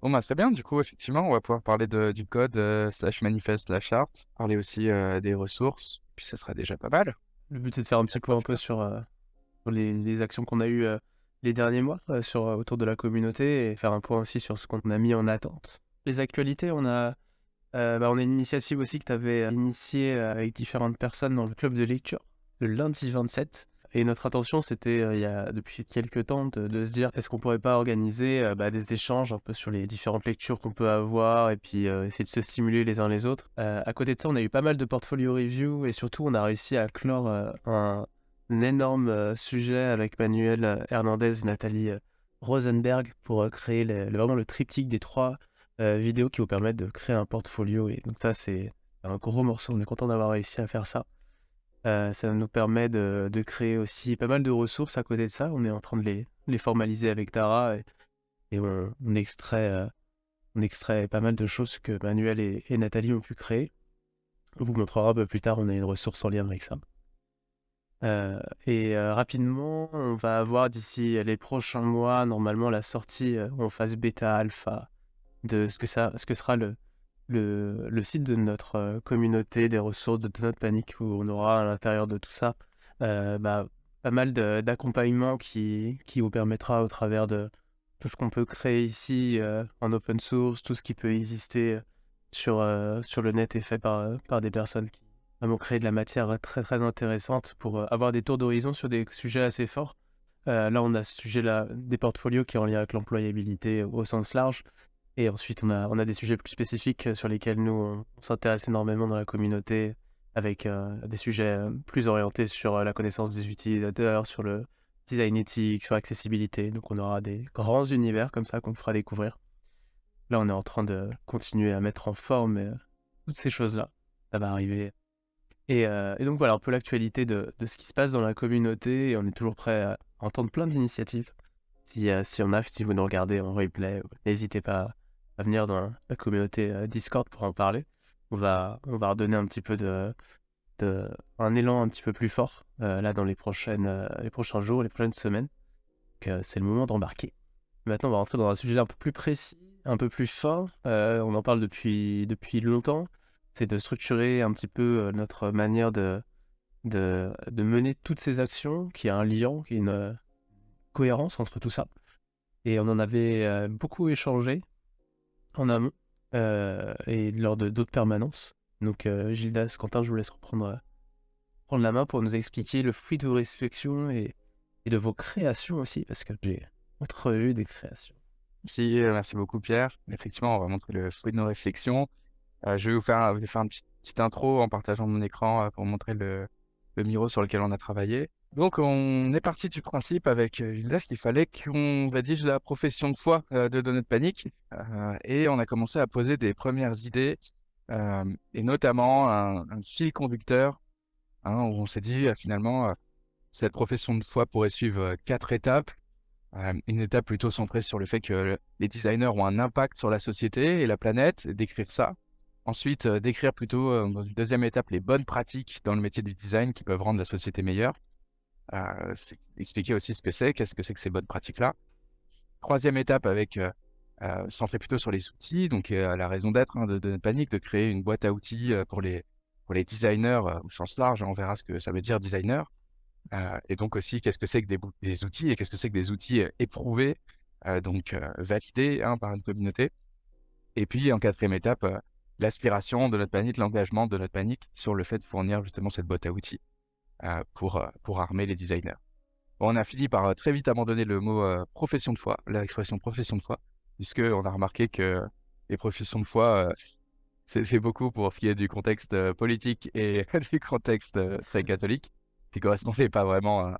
Bon, bah, très bien, du coup, effectivement, on va pouvoir parler du code, slash manifeste slash charte, parler aussi, des ressources, puis ça sera déjà pas mal. Le but, c'est de faire un petit point un peu sur les actions qu'on a eues, les derniers mois, autour de la communauté et faire un point aussi sur ce qu'on a mis en attente. Les actualités, on a une initiative aussi que tu avais initiée, avec différentes personnes dans le club de lecture, le lundi 27 et notre intention, c'était, il y a depuis quelques temps de se dire: «Est-ce qu'on pourrait pas organiser, des échanges un peu sur les différentes lectures qu'on peut avoir et puis, essayer de se stimuler les uns les autres?» À côté de ça, on a eu pas mal de portfolio review et surtout, on a réussi à clore, un énorme, sujet avec Manuel, Hernandez et Nathalie, Rosenberg pour, créer vraiment le triptyque des 3 vidéos qui vous permettent de créer un portfolio et donc ça, c'est un gros morceau. On est content d'avoir réussi à faire ça. Ça nous permet de créer aussi pas mal de ressources à côté de ça. On est en train de les formaliser avec Tara et on extrait pas mal de choses que Manuel et Nathalie ont pu créer. On vous montrera un peu plus tard, on a une ressource en lien avec ça. Rapidement, on va avoir d'ici les prochains mois, normalement, la sortie, en phase bêta, alpha de ce que sera le site de notre, communauté des ressources de Donut Panic où on aura à l'intérieur de tout ça, pas mal d'accompagnement qui vous permettra au travers de tout ce qu'on peut créer ici, en open source, tout ce qui peut exister, sur le net et fait par des personnes qui vraiment créent de la matière, très, très intéressante pour, avoir des tours d'horizon sur des sujets assez forts. Là, on a ce sujet-là des portfolios qui est en lien avec l'employabilité au sens large. Et ensuite, on a des sujets plus spécifiques, sur lesquels nous, on s'intéresse énormément dans la communauté avec, des sujets, plus orientés sur, la connaissance des utilisateurs, sur le design éthique, sur l'accessibilité. Donc on aura des grands univers comme ça qu'on vous fera découvrir. Là, on est en train de continuer à mettre en forme, toutes ces choses-là. Ça va arriver et donc voilà un peu l'actualité de ce qui se passe dans la communauté et on est toujours prêt à entendre plein d'initiatives. Si vous nous regardez en replay, n'hésitez pas à venir dans la communauté, Discord pour en parler. On va redonner un petit peu un élan un petit peu plus fort, là dans les prochains jours, les prochaines semaines. Donc, c'est le moment d'embarquer. Maintenant, on va rentrer dans un sujet un peu plus précis, un peu plus fin. On en parle depuis longtemps. C'est de structurer un petit peu, notre manière de mener toutes ces actions, qu'il y a un lien, qu'il y ait une, cohérence entre tout ça. Et on en avait, beaucoup échangé en amont, et lors de d'autres permanences. Donc, Gildas, Quentin, je vous laisse prendre la main pour nous expliquer le fruit de vos réflexions et de vos créations aussi, parce que j'ai entrevu des créations. Merci, merci beaucoup Pierre. Effectivement, on va montrer le fruit de nos réflexions. Je vais faire une petite intro en partageant mon écran, pour montrer le Miro sur lequel on a travaillé. Donc on est parti du principe avec, Gildas qu'il fallait qu'on rédige la profession de foi, de Donut Panic, et on a commencé à poser des premières idées, et notamment un fil conducteur, hein, où on s'est dit, finalement, cette profession de foi pourrait suivre, 4 étapes. Une étape plutôt centrée sur le fait que les designers ont un impact sur la société et la planète, décrire ça. Ensuite, décrire plutôt, dans une deuxième étape, les bonnes pratiques dans le métier du design qui peuvent rendre la société meilleure. Expliquer aussi ce que c'est, qu'est-ce que c'est que ces bonnes pratiques-là. Troisième étape avec, centrée plutôt sur les outils, donc la raison d'être, hein, de Panic, de créer une boîte à outils, pour les designers, au sens large, hein, on verra ce que ça veut dire designer. Et donc aussi, qu'est-ce que c'est que des outils et qu'est-ce que c'est que des outils, éprouvés, validés, hein, par une communauté. Et puis en quatrième étape, l'aspiration de notre panique, l'engagement de notre panique sur le fait de fournir justement cette boîte à outils, pour armer les designers. Bon, on a fini par, très vite abandonner le mot, profession de foi, l'expression profession de foi, puisqu'on a remarqué que les professions de foi, c'est beaucoup pour ce qui est du contexte, politique et du contexte, très catholique, qui correspondait pas vraiment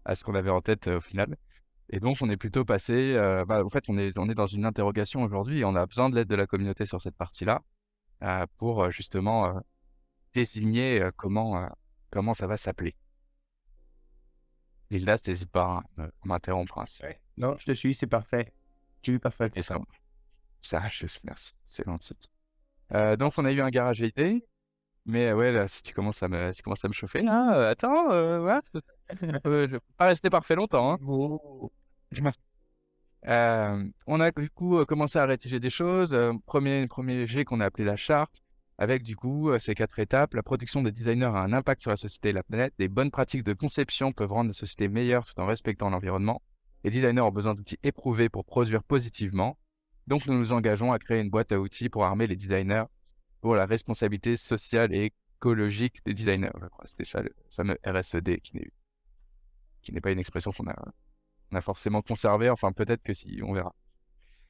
à ce qu'on avait en tête, au final. Et donc on est plutôt passé, en fait, on est dans une interrogation aujourd'hui et on a besoin de l'aide de la communauté sur cette partie-là, pour, justement, désigner, comment ça va s'appeler. Et là, tu pas, hein, à m'interrompre, hein, Ouais. Non, je te suis, c'est parfait. Tu es parfait. et ça juste, merci, c'est gentil. Donc on a eu un garage à idées, mais ouais, là, si tu commences à me chauffer là, attends, ouais, je vais pas rester parfait longtemps, hein. Oh. On a du coup commencé à rédiger des choses. Premier jet qu'on a appelé la charte, avec du coup ces 4 étapes. La production des designers a un impact sur la société et la planète. Des bonnes pratiques de conception peuvent rendre la société meilleure tout en respectant l'environnement. Les designers ont besoin d'outils éprouvés pour produire positivement. Donc nous nous engageons à créer une boîte à outils pour armer les designers pour la responsabilité sociale et écologique des designers. Je crois. C'était ça le fameux RSED qui n'est pas une expression on a forcément conservé, enfin peut-être que si, on verra.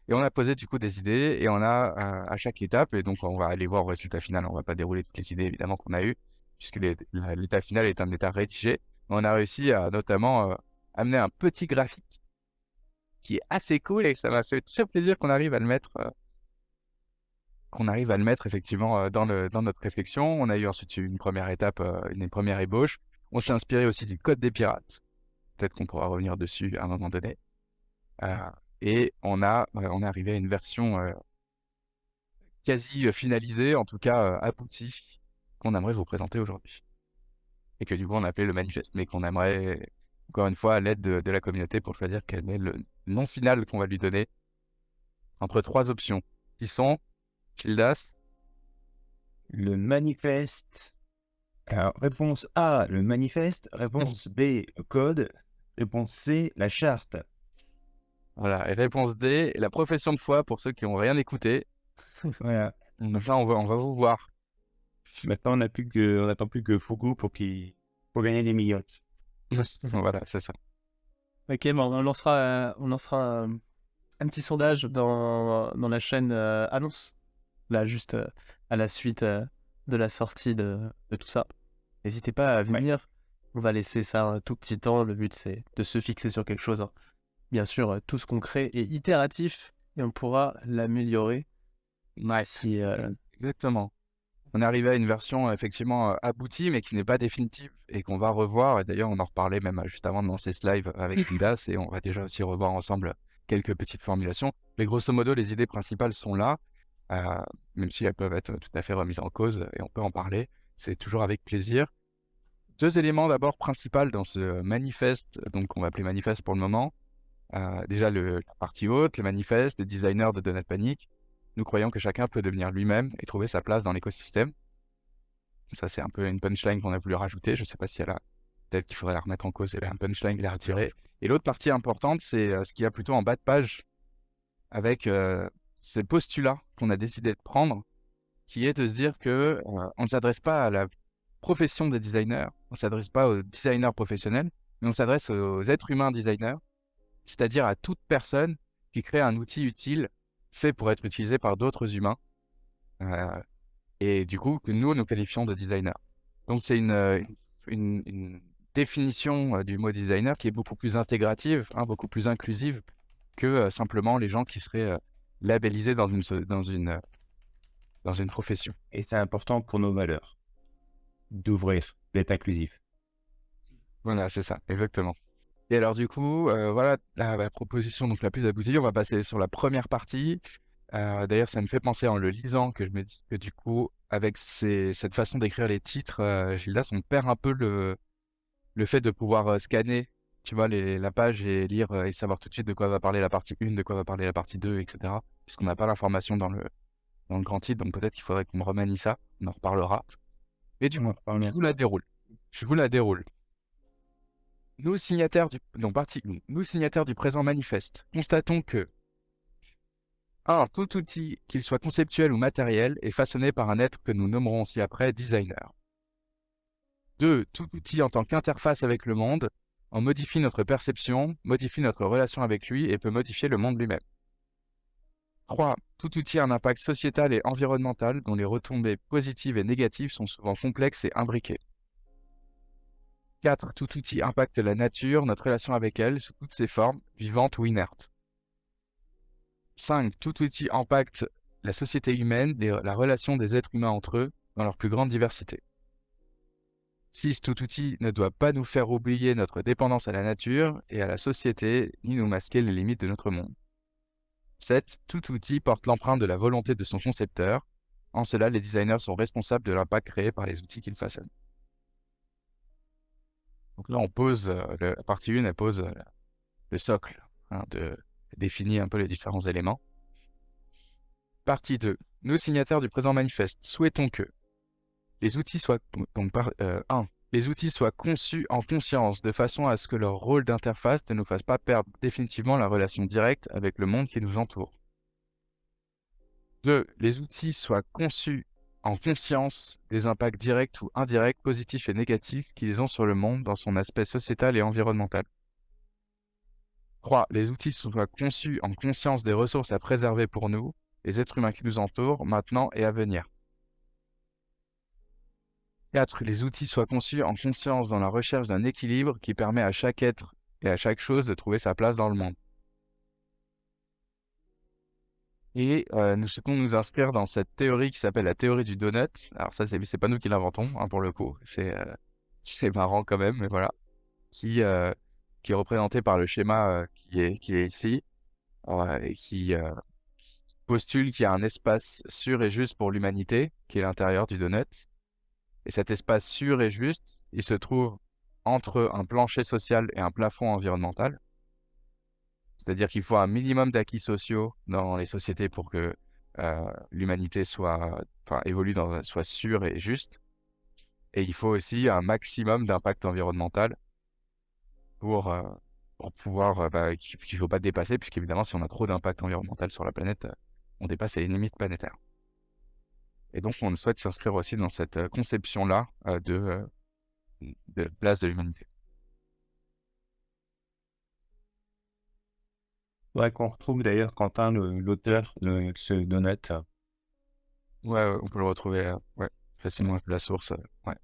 Et on a posé du coup des idées et on a à chaque étape, et donc on va aller voir au résultat final, on va pas dérouler toutes les idées évidemment qu'on a eues, puisque l'état final est un état rédigé. Mais on a réussi à notamment amener un petit graphique qui est assez cool et ça m'a fait très plaisir qu'on arrive à le mettre, effectivement dans notre réflexion. On a eu ensuite une première étape, une première ébauche. On s'est inspiré aussi du code des pirates. Peut-être qu'on pourra revenir dessus à un moment donné. Et on est arrivé à une version quasi finalisée, en tout cas aboutie, qu'on aimerait vous présenter aujourd'hui. Et que du coup on a appelé le manifeste, mais qu'on aimerait, encore une fois, à l'aide de la communauté pour choisir quel est le nom final qu'on va lui donner entre 3 options, qui sont, Gildas, Le manifeste. Alors, réponse A, le manifeste. Réponse B, le code. Réponse C, la charte. voilà, et réponse D, la profession de foi pour ceux qui n'ont rien écouté. Voilà. Donc là, on va vous voir. Maintenant, on n'attend plus que Foucault pour gagner des millions. Voilà, c'est ça. Ok, bon, on lancera un petit sondage dans la chaîne annonce. Là, juste à la suite de la sortie de tout ça. N'hésitez pas à venir. On va laisser ça un tout petit temps. Le but, c'est de se fixer sur quelque chose, hein. Bien sûr, tout ce qu'on crée est itératif et on pourra l'améliorer. Nice. Si, Exactement. On est arrivé à une version effectivement aboutie, mais qui n'est pas définitive et qu'on va revoir. Et d'ailleurs, on en reparlait même juste avant de lancer ce live avec Gildas et on va déjà aussi revoir ensemble quelques petites formulations. Mais grosso modo, les idées principales sont là, même si elles peuvent être tout à fait remises en cause et on peut en parler. C'est toujours avec plaisir. 2 éléments d'abord principaux dans ce manifeste, donc on va appeler manifeste pour le moment. Déjà, la partie haute, le manifeste des designers de Donut Panic. Nous croyons que chacun peut devenir lui-même et trouver sa place dans l'écosystème. Ça, c'est un peu une punchline qu'on a voulu rajouter. Je ne sais pas si elle a... Peut-être qu'il faudrait la remettre en cause et un punchline et la retirer. Et l'autre partie importante, c'est ce qu'il y a plutôt en bas de page avec ces postulats qu'on a décidé de prendre, qui est de se dire que on ne s'adresse pas à la profession des designers, on ne s'adresse pas aux designers professionnels, mais on s'adresse aux êtres humains designers, c'est-à-dire à toute personne qui crée un outil utile fait pour être utilisé par d'autres humains, et du coup que nous qualifions de designer. Donc c'est une définition du mot designer qui est beaucoup plus intégrative, hein, beaucoup plus inclusive que simplement les gens qui seraient labellisés dans une profession. Et c'est important pour nos valeurs d'ouvrir, d'être inclusif. Voilà, c'est ça, exactement. Et alors du coup, voilà la proposition donc la plus aboutie. On va passer sur la première partie. D'ailleurs, ça me fait penser en le lisant que je me dis que du coup, avec cette façon d'écrire les titres, Gildas, on perd un peu le fait de pouvoir scanner, tu vois, la page et lire et savoir tout de suite de quoi va parler la partie 1, de quoi va parler la partie 2, etc. Puisqu'on n'a pas l'information dans le grand titre, donc peut-être qu'il faudrait qu'on remanie ça, on en reparlera. Et du coup, je vous la déroule. Nous, signataires nous, signataires du présent manifeste, constatons que 1. Tout outil, qu'il soit conceptuel ou matériel, est façonné par un être que nous nommerons ci-après designer. 2. Tout outil en tant qu'interface avec le monde en modifie notre perception, modifie notre relation avec lui et peut modifier le monde lui-même. 3. Tout outil a un impact sociétal et environnemental dont les retombées positives et négatives sont souvent complexes et imbriquées. 4. Tout outil impacte la nature, notre relation avec elle, sous toutes ses formes, vivantes ou inertes. 5. Tout outil impacte la société humaine, la relation des êtres humains entre eux, dans leur plus grande diversité. 6. Tout outil ne doit pas nous faire oublier notre dépendance à la nature et à la société, ni nous masquer les limites de notre monde. 7. Tout outil porte l'empreinte de la volonté de son concepteur. En cela, les designers sont responsables de l'impact créé par les outils qu'ils façonnent. Donc là, on pose, la partie 1, elle pose le socle, hein, définit un peu les différents éléments. Partie 2. Nous, signataires du présent manifeste, souhaitons que les outils soient, donc, 1. Les outils soient conçus en conscience de façon à ce que leur rôle d'interface ne nous fasse pas perdre définitivement la relation directe avec le monde qui nous entoure. 2. Les outils soient conçus en conscience des impacts directs ou indirects, positifs et négatifs qu'ils ont sur le monde dans son aspect sociétal et environnemental. 3. Les outils soient conçus en conscience des ressources à préserver pour nous, les êtres humains qui nous entourent, maintenant et à venir. 4. Les outils soient conçus en conscience dans la recherche d'un équilibre qui permet à chaque être et à chaque chose de trouver sa place dans le monde. Et nous souhaitons nous inscrire dans cette théorie qui s'appelle la théorie du donut. Alors ça, c'est pas nous qui l'inventons, hein, pour le coup. C'est marrant quand même, mais voilà. Qui est représenté par le schéma qui est ici, et qui postule qu'il y a un espace sûr et juste pour l'humanité, qui est l'intérieur du donut. Et cet espace sûr et juste, il se trouve entre un plancher social et un plafond environnemental. C'est-à-dire qu'il faut un minimum d'acquis sociaux dans les sociétés pour que l'humanité évolue soit sûre et juste. Et il faut aussi un maximum d'impact environnemental pour pouvoir, qu'il ne faut pas dépasser, puisqu'évidemment, si on a trop d'impact environnemental sur la planète, on dépasse les limites planétaires. Et donc, on souhaite s'inscrire aussi dans cette conception-là de place de l'humanité. Ouais, qu'on retrouve d'ailleurs, Quentin, l'auteur de ce donut. Ouais, on peut le retrouver facilement la source. Ouais.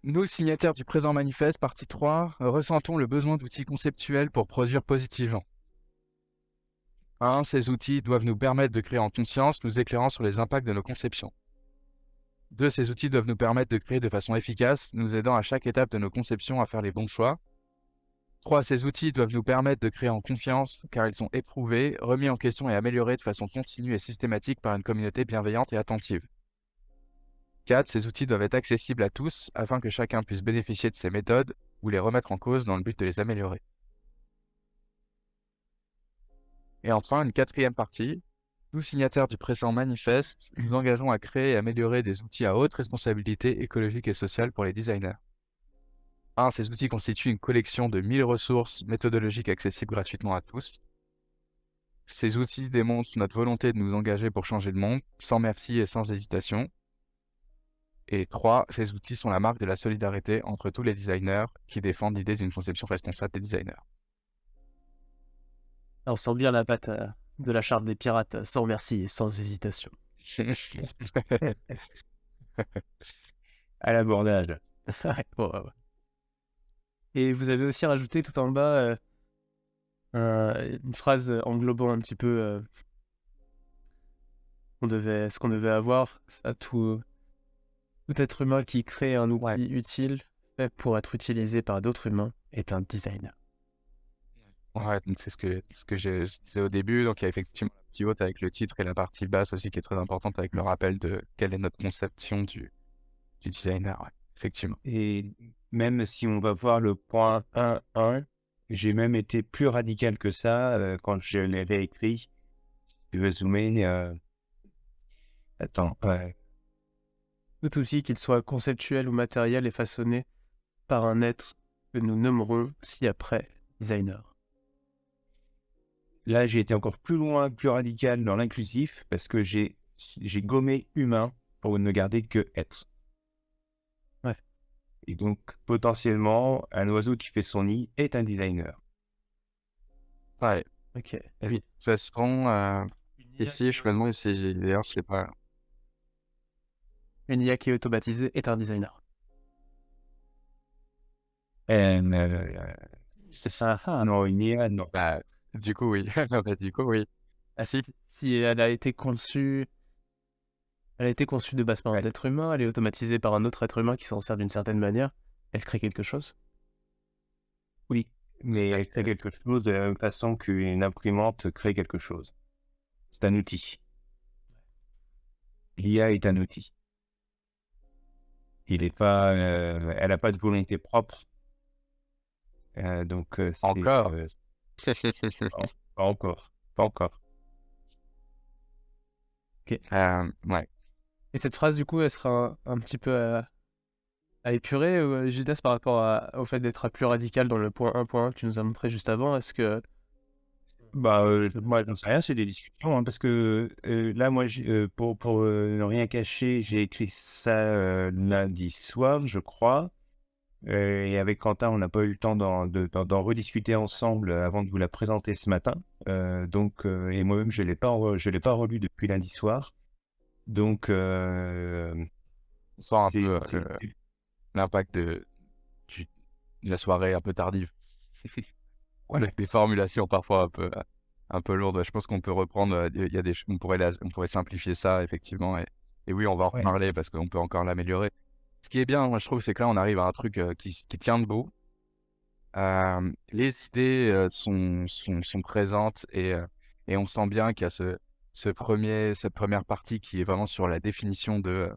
Nous, signataires du présent manifeste, partie 3, ressentons le besoin d'outils conceptuels pour produire positivement. 1. Ces outils doivent nous permettre de créer en conscience, nous éclairant sur les impacts de nos conceptions. 2. Ces outils doivent nous permettre de créer de façon efficace, nous aidant à chaque étape de nos conceptions à faire les bons choix. 3. Ces outils doivent nous permettre de créer en confiance, car ils sont éprouvés, remis en question et améliorés de façon continue et systématique par une communauté bienveillante et attentive. 4. Ces outils doivent être accessibles à tous, afin que chacun puisse bénéficier de ces méthodes ou les remettre en cause dans le but de les améliorer. Et enfin, une 4e partie. Nous, signataires du présent manifeste, nous engageons à créer et améliorer des outils à haute responsabilité écologique et sociale pour les designers. 1. Ces outils constituent une collection de 1000 ressources méthodologiques accessibles gratuitement à tous. Ces outils démontrent notre volonté de nous engager pour changer le monde, sans merci et sans hésitation. Et 3. Ces outils sont la marque de la solidarité entre tous les designers qui défendent l'idée d'une conception responsable des designers. On sent bien la patte de la charte des pirates, sans merci et sans hésitation. À l'abordage. Ouais. Et vous avez aussi rajouté tout en bas une phrase englobant un petit peu ce qu'on devait avoir à tout être humain qui crée un outil utile fait pour être utilisé par d'autres humains est un designer. Ouais, donc c'est ce que je disais au début. Donc il y a effectivement la partie haute avec le titre et la partie basse aussi qui est très importante avec le rappel de quelle est notre conception du designer. Ouais, effectivement. Et même si on va voir le point 1.1, j'ai même été plus radical que ça quand je l'ai réécrit. Je vais zoomer. Attends. Tout outil, qu'il soit conceptuel ou matériel, est façonné par un être que nous nommerons ci-après designer. Là, j'ai été encore plus loin, plus radical dans l'inclusif parce que j'ai gommé humain pour ne garder que être. Ouais. Et donc, potentiellement, un oiseau qui fait son nid est un designer. Ouais. Ok. Oui. De toute façon, ici, je me demande si d'ailleurs, c'est pas. Une IA qui est automatisée est un designer. C'est ça. Non, une IA, non. Bah, du coup, oui. Du coup, oui. Si elle a été conçue de base par un être humain, elle est automatisée par un autre être humain qui s'en sert d'une certaine manière, elle crée quelque chose. Oui, mais elle crée quelque chose de la même façon qu'une imprimante crée quelque chose. C'est un outil. L'IA est un outil. Elle n'a pas de volonté propre. Donc, Encore? non, pas encore, pas encore. Ouais. Et cette phrase, du coup, elle sera un petit peu à épurer, Gildas, par rapport au fait d'être plus radical dans le point 1.1 que tu nous as montré juste avant. Est-ce que... Bah, moi, j'en sais rien, c'est des discussions, hein, parce que, là, moi, pour, ne rien cacher, j'ai écrit ça, lundi soir, je crois, et avec Quentin, on n'a pas eu le temps d'en rediscuter ensemble, avant de vous la présenter ce matin. Donc, et moi-même, je l'ai pas relu depuis lundi soir. Donc, On sent un c'est peu c'est l'impact du- de la soirée un peu tardive. voilà. Avec des formulations parfois un peu lourdes. Ouais, je pense qu'on peut reprendre, il y a on pourrait simplifier ça effectivement et oui, on va en Ouais. reparler parce qu'on peut encore l'améliorer. Ce qui est bien, moi je trouve, c'est que là, on arrive à un truc, qui tient debout. Les idées, sont présentes et on sent bien qu'il y a cette première partie qui est vraiment sur la définition de,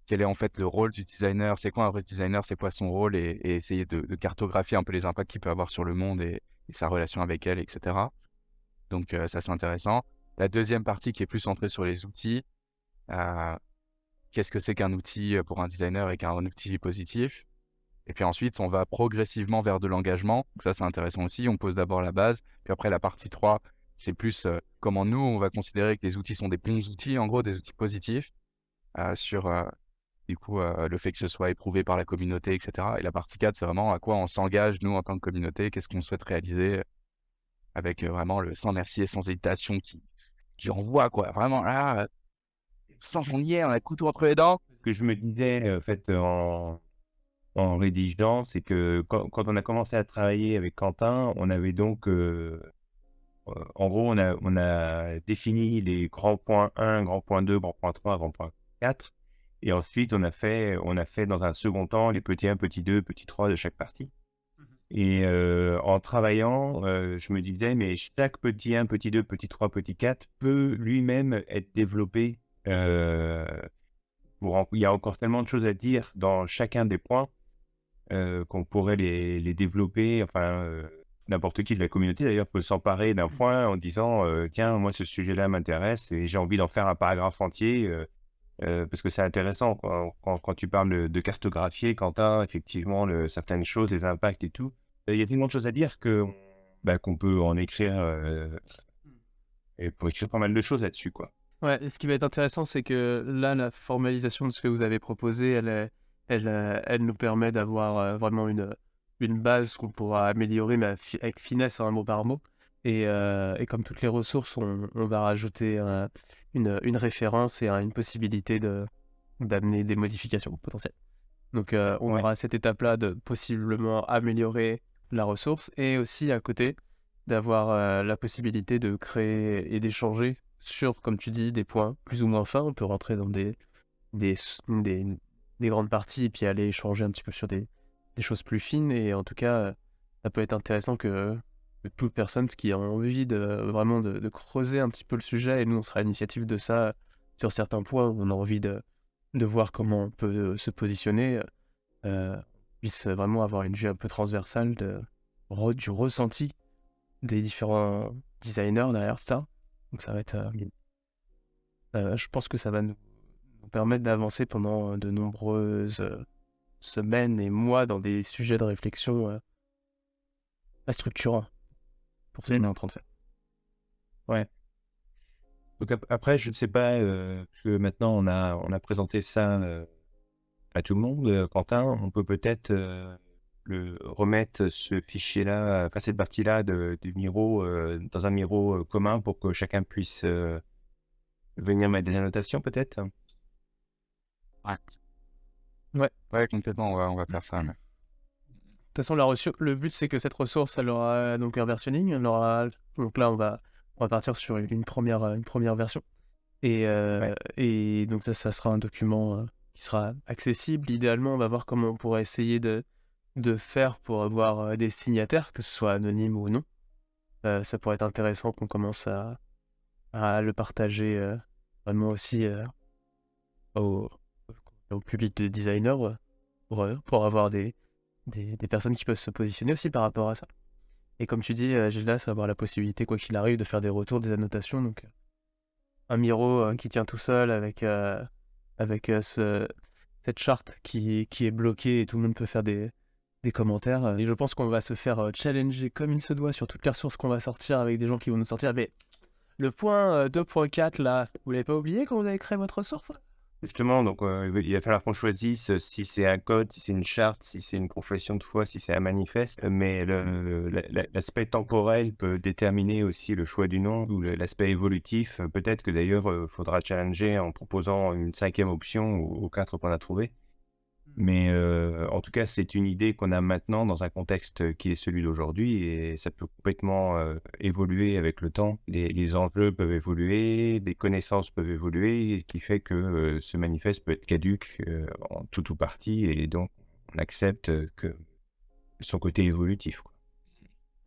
quel est en fait le rôle du designer? C'est quoi un vrai designer? C'est quoi son rôle? Et essayer de cartographier un peu les impacts qu'il peut avoir sur le monde et sa relation avec elle, et cetera. Donc ça, c'est intéressant. La deuxième partie qui est plus centrée sur les outils, heu, qu'est-ce que c'est qu'un outil, pour un designer et qu'un outil positif? Et puis ensuite, on va progressivement vers de l'engagement. Donc ça, c'est intéressant aussi. On pose d'abord la base, puis après la partie 3, c'est plus, comment nous, on va considérer que les outils sont des bons outils, en gros des outils positifs, sur, du coup, le fait que ce soit éprouvé par la communauté, et cetera. Et la partie 4, c'est vraiment à quoi on s'engage, nous, en tant que communauté, qu'est-ce qu'on souhaite réaliser, avec, vraiment le sans merci et sans hésitation qui envoie, quoi. Vraiment là, sans qu'on y est, on a le couteau entre les dents. Ce que je me disais, en fait, en rédigeant, c'est que quand on a commencé à travailler avec Quentin, on avait donc, en gros, on a défini les grands points 1, grands point 2, grand point 3, grand point 4, et ensuite on a fait dans un second temps les petits 1, petit 2, petit 3 de chaque partie. Et en travaillant, je me disais: «Mais chaque petit 1, petit 2, petit 3, petit 4 peut lui-même être développé, heu, il y a encore tellement de choses à dire dans chacun des points, qu'on pourrait les développer». Enfin, n'importe qui de la communauté d'ailleurs peut s'emparer d'un point en disant, «Tiens, moi ce sujet-là m'intéresse et j'ai envie d'en faire un paragraphe entier», parce que c'est intéressant quand tu parles de cartographier, quand tu as effectivement certaines choses, les impacts et tout. Il y a tellement de choses à dire qu'on peut en écrire, et pour écrire pas mal de choses là-dessus, quoi. Ouais, et ce qui va être intéressant, c'est que là, la formalisation de ce que vous avez proposé, elle nous permet d'avoir vraiment une base qu'on pourra améliorer, mais avec finesse, hein, mot par mot. Et comme toutes les ressources, on va rajouter une référence et une possibilité d'amener des modifications potentielles. Donc, on Ouais. aura cette étape-là de possiblement améliorer la ressource et aussi à côté d'avoir la possibilité de créer et d'échanger sur, comme tu dis, des points plus ou moins fins. On peut rentrer dans des, s- des, des grandes parties et puis aller échanger un petit peu sur des choses plus fines. Et en tout cas, ça peut être intéressant que toute personne qui a envie vraiment de creuser un petit peu le sujet, et nous, on sera à l'initiative de ça sur certains points où on a envie de voir comment on peut se positionner, puisse vraiment avoir une vue un peu transversale du ressenti des différents designers derrière ça. Donc ça va être, je pense que ça va nous permettre d'avancer pendant de nombreuses semaines et mois dans des sujets de réflexion très structurants pour ce qu'on est en train de faire. Ouais. Donc après, je ne sais pas, parce que maintenant on a présenté ça, à tout le monde, Quentin, on peut peut-être, le remettre ce fichier-là, enfin cette partie-là du Miro, dans un Miro, commun pour que chacun puisse, venir mettre des annotations peut-être? Ouais. Ouais. Ouais, complètement, on va faire ça, ouais. De toute façon, le but, c'est que cette ressource, elle aura donc un versionning. Donc là, on va partir sur une première version. Ouais. Et donc ça sera un document qui sera accessible. Idéalement, on va voir comment on pourrait essayer de faire pour avoir des signataires, que ce soit anonyme ou non. Ça pourrait être intéressant qu'on commence à le partager vraiment aussi au, au public de designers pour avoir des personnes qui peuvent se positionner aussi par rapport à ça. Et comme tu dis, Gildas, avoir la possibilité, quoi qu'il arrive, de faire des retours, des annotations. Donc, un Miro qui tient tout seul avec cette charte qui est bloquée et tout le monde peut faire des commentaires. Et je pense qu'on va se faire challenger comme il se doit sur toutes les ressources qu'on va sortir avec des gens qui vont nous sortir. Mais le point 2.4 là, vous l'avez pas oublié quand vous avez créé votre ressource? Justement, donc il va falloir qu'on choisisse si c'est un code, si c'est une charte, si c'est une profession de foi, si c'est un manifeste. Mais l'aspect temporel peut déterminer aussi le choix du nom ou l'aspect évolutif. Peut-être que d'ailleurs, faudra challenger en proposant une 5e option aux 4 qu'on a trouvées. Mais en tout cas, c'est une idée qu'on a maintenant dans un contexte qui est celui d'aujourd'hui et ça peut complètement évoluer avec le temps. Les enjeux peuvent évoluer, les connaissances peuvent évoluer, et qui fait que ce manifeste peut être caduc en tout ou partie et donc on accepte que son côté évolutif, quoi.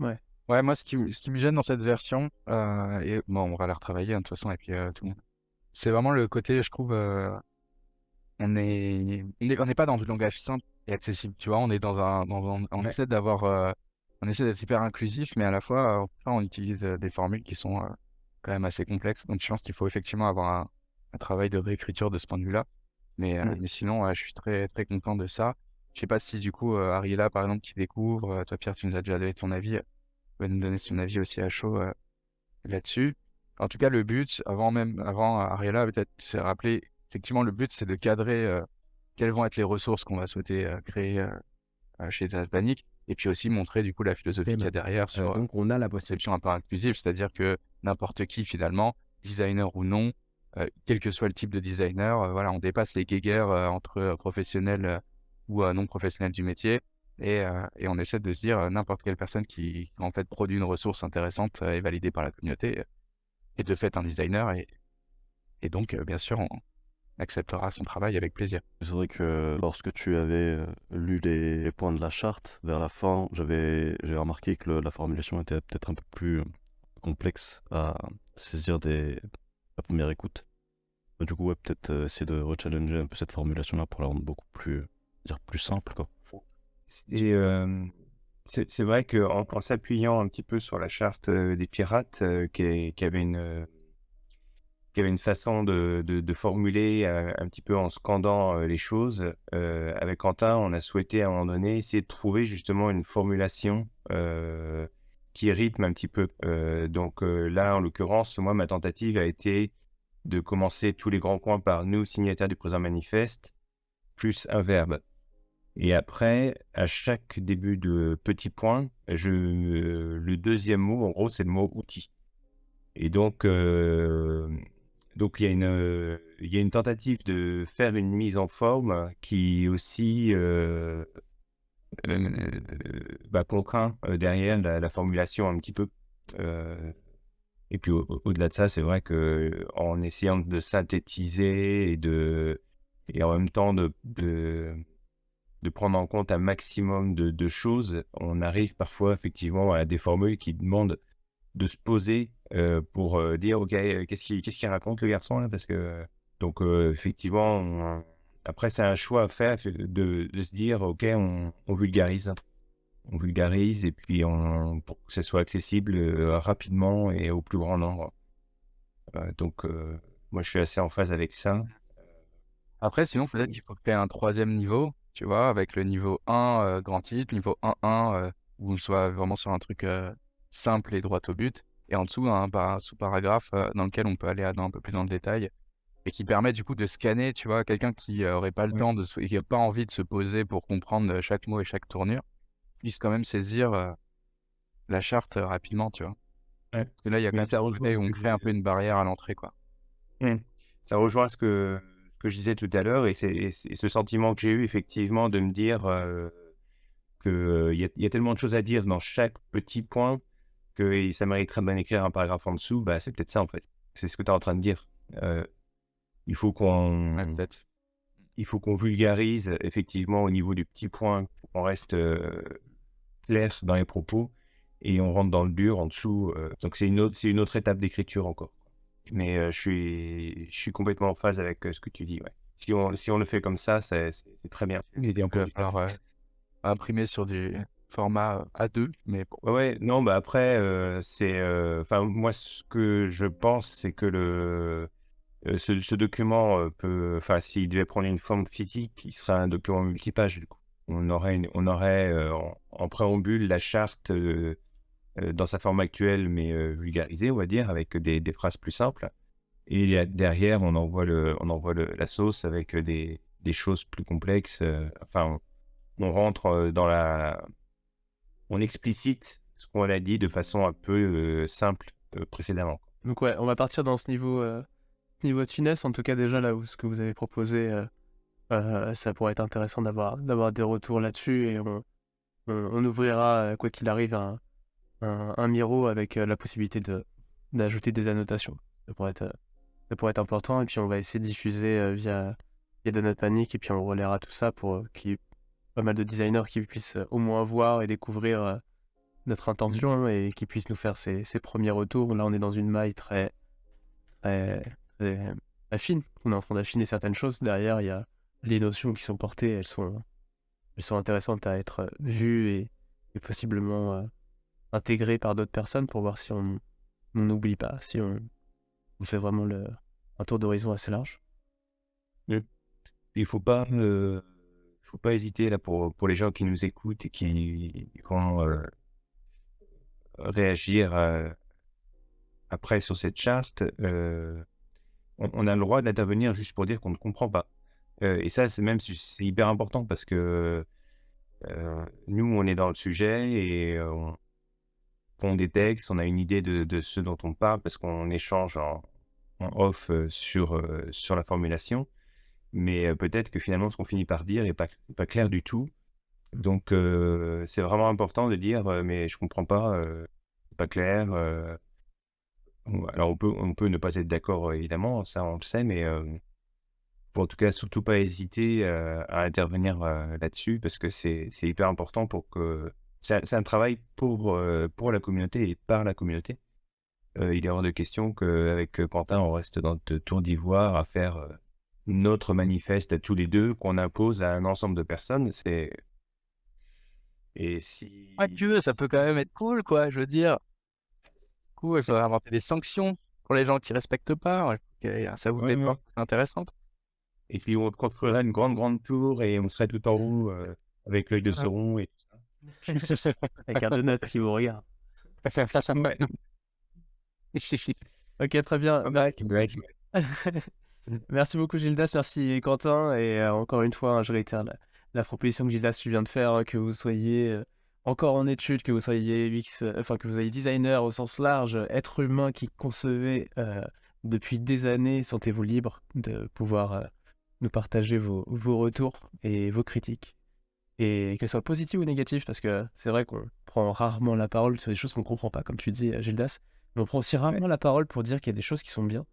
Ouais. Ouais, moi, ce qui me gêne dans cette version, et bon, on va la retravailler, hein, de toute façon, et puis tout le monde. C'est vraiment le côté, je trouve, on n'est pas dans du langage simple et accessible, tu vois. On est on Ouais. essaie on essaie d'être hyper inclusif, mais à la fois, on utilise des formules qui sont quand même assez complexes. Donc, je pense qu'il faut effectivement avoir un travail de réécriture de ce point de vue-là. Mais sinon, je suis très, très content de ça. Je sais pas si du coup, Ariella, par exemple, qui découvre, toi, Pierre, tu nous as déjà donné ton avis, va nous donner son avis aussi à chaud là-dessus. En tout cas, le but, avant Ariella, peut-être, c'est rappeler, effectivement, le but, c'est de cadrer quelles vont être les ressources qu'on va souhaiter créer chez Titanic, et puis aussi montrer du coup la philosophie qu'il y a derrière sur Donc on a la conception un peu inclusive, c'est-à-dire que n'importe qui, finalement, designer ou non, quel que soit le type de designer, voilà, on dépasse les guéguerres entre professionnels ou non professionnels du métier. Et on essaie de se dire n'importe quelle personne qui en fait produit une ressource intéressante est validée par la communauté et de fait un designer et donc bien sûr on acceptera son travail avec plaisir. C'est vrai que lorsque tu avais lu les points de la charte, vers la fin, j'ai remarqué que la formulation était peut-être un peu plus complexe à saisir la première écoute. Du coup, ouais, peut-être essayer de rechallenger un peu cette formulation-là pour la rendre beaucoup plus simple, quoi. Et c'est vrai qu'en s'appuyant un petit peu sur la charte des pirates, qui avait une façon de formuler un petit peu en scandant les choses, avec Quentin, on a souhaité à un moment donné essayer de trouver justement une formulation qui rythme un petit peu. Donc là, en l'occurrence, moi, ma tentative a été de commencer tous les grands points par nous, signataires du présent manifeste, plus un verbe. Et après, à chaque début de petit point, le deuxième mot, en gros, c'est le mot outil. Et donc il y a une tentative de faire une mise en forme qui aussi contraint derrière la formulation un petit peu. Et puis au-delà de ça, c'est vrai que en essayant de synthétiser et en même temps de prendre en compte un maximum de choses, on arrive parfois effectivement à des formules qui demandent de se poser pour dire ok, qu'est-ce qu'il raconte le garçon là, parce que donc effectivement après c'est un choix à faire de se dire ok, on vulgarise et puis pour que ça soit accessible rapidement et au plus grand nombre. Donc moi je suis assez en phase avec ça. Après, sinon, peut-être qu'il faut créer un troisième niveau, tu vois, avec le niveau 1 grand titre, niveau 1.1 où on soit vraiment sur un truc simple et droit au but, et en dessous, un sous-paragraphe dans lequel on peut aller un peu plus dans le détail, et qui permet du coup de scanner, tu vois, quelqu'un qui aurait pas le Ouais. temps et qui n'a pas envie de se poser pour comprendre chaque mot et chaque tournure, puisse quand même saisir la charte rapidement, tu vois. Ouais. Parce que là, il y a quand Mais même ça ce rejoint côté ce où on que crée un peu une barrière à l'entrée, quoi. Ça rejoint ce que je disais tout à l'heure et c'est ce sentiment que j'ai eu effectivement de me dire que il y a tellement de choses à dire dans chaque petit point que ça mériterait d'en écrire un paragraphe en dessous. Bah, c'est peut-être ça en fait. C'est ce que tu es en train de dire. Euh, il faut Ouais, qu'on peut-être. il faut qu'on vulgarise effectivement au niveau du petit point, qu'on reste clair dans les propos et on rentre dans le dur en dessous. Donc c'est une autre étape d'écriture encore. Mais je suis complètement en phase avec ce que tu dis. Ouais. Si on le fait comme ça, c'est très bien. Il va falloir imprimé sur du format A2, mais bon. Ouais, non, bah, après, enfin, moi, ce que je pense, c'est que ce document, enfin, s'il devait prendre une forme physique, il serait un document multipage, du coup. On aurait, en préambule la charte, dans sa forme actuelle, mais vulgarisée, on va dire, avec des phrases plus simples. Et derrière, on envoie la sauce avec des choses plus complexes. Enfin, on rentre on explicite ce qu'on a dit de façon un peu simple précédemment. Donc ouais, on va partir dans ce niveau de finesse. En tout cas, déjà, là, ce que vous avez proposé, ça pourrait être intéressant d'avoir des retours là-dessus et on ouvrira, quoi qu'il arrive, un Miro avec la possibilité d'ajouter des annotations. Ça pourrait être important et puis on va essayer de diffuser via Donut Panic et puis on relaiera tout ça pour qu'il y ait pas mal de designers qui puissent au moins voir et découvrir notre intention et qui puissent nous faire ces premiers retours. Là, on est dans une maille très, très, très fine. On est en train d'affiner certaines choses. Derrière, il y a les notions qui sont portées, elles sont intéressantes à être vues et possiblement intégrées par d'autres personnes pour voir si on n'oublie pas, si on fait vraiment un tour d'horizon assez large. Il faut pas hésiter là pour les gens qui nous écoutent et qui vont réagir après sur cette charte. On a le droit d'intervenir juste pour dire qu'on ne comprend pas. Et ça, c'est hyper important parce que nous, on est dans le sujet et on pond des textes, on a une idée de ce dont on parle parce qu'on échange en off sur la formulation. Mais peut-être que finalement, ce qu'on finit par dire est pas clair du tout. Donc, c'est vraiment important de dire mais je comprends pas, c'est pas clair. Alors, on peut ne pas être d'accord, évidemment, ça on le sait, mais faut en tout cas surtout pas hésiter à intervenir là-dessus parce que c'est hyper important pour que c'est un travail pour la communauté et par la communauté. Il est hors de question qu'avec Quentin, on reste dans notre tour d'ivoire à faire notre manifeste à tous les deux qu'on impose à un ensemble de personnes. Et Ouais, tu veux, ça peut quand même être cool, quoi, je veux dire. Du coup, il faudrait inventer des sanctions pour les gens qui respectent pas. Ouais, ok, ça ouvre Ouais, des ouais. portes intéressantes. Et puis on construira une grande, grande tour et on serait tout en haut avec l'œil de Sauron et tout ça. Avec un donut qui vous regarde. Ouais. Ok, très bien. Ouais, Merci beaucoup Gildas, merci Quentin et encore une fois, je réitère la proposition que Gildas tu viens de faire, que vous soyez encore en études, que vous soyez enfin que vous soyez designer au sens large, être humain qui concevez depuis des années, sentez-vous libre de pouvoir nous partager vos retours et vos critiques. Et qu'elles soient positives ou négatives, parce que c'est vrai qu'on prend rarement la parole sur des choses qu'on ne comprend pas, comme tu dis Gildas, mais on prend aussi rarement la parole pour dire qu'il y a des choses qui sont bien.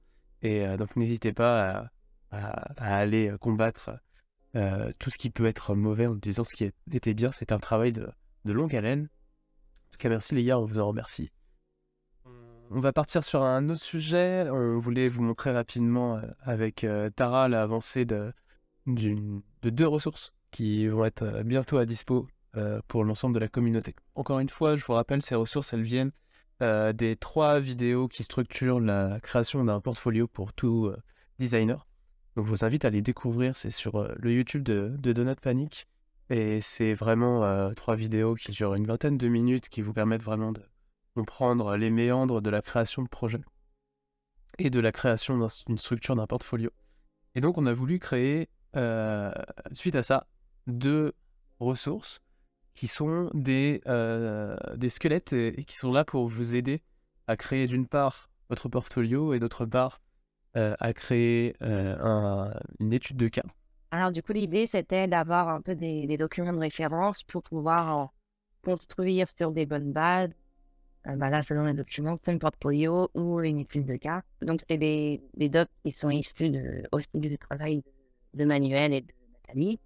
Et donc n'hésitez pas à aller combattre tout ce qui peut être mauvais en disant ce qui était bien. C'est un travail de longue haleine. En tout cas, merci les gars, on vous en remercie. On va partir sur un autre sujet. On voulait vous montrer rapidement avec Tara l'avancée de 2 ressources qui vont être bientôt à dispo pour l'ensemble de la communauté. Encore une fois, je vous rappelle, ces ressources, elles viennent des 3 vidéos qui structurent la création d'un portfolio pour tout designer. Donc je vous invite à les découvrir, c'est sur le YouTube de Donut Panic. Et c'est vraiment 3 vidéos qui durent une vingtaine de minutes qui vous permettent vraiment de comprendre les méandres de la création de projet et de la création d'une structure d'un portfolio. Et donc on a voulu créer, suite à ça, 2 ressources qui sont des squelettes et qui sont là pour vous aider à créer d'une part votre portfolio et d'autre part à créer une étude de cas. Alors, du coup, l'idée, c'était d'avoir un peu des documents de référence pour pouvoir construire sur des bonnes bases. Là, selon les documents, c'est un portfolio ou une étude de cas. Donc, c'est des docs qui sont issus aussi du travail de Manuel et de Nathalie.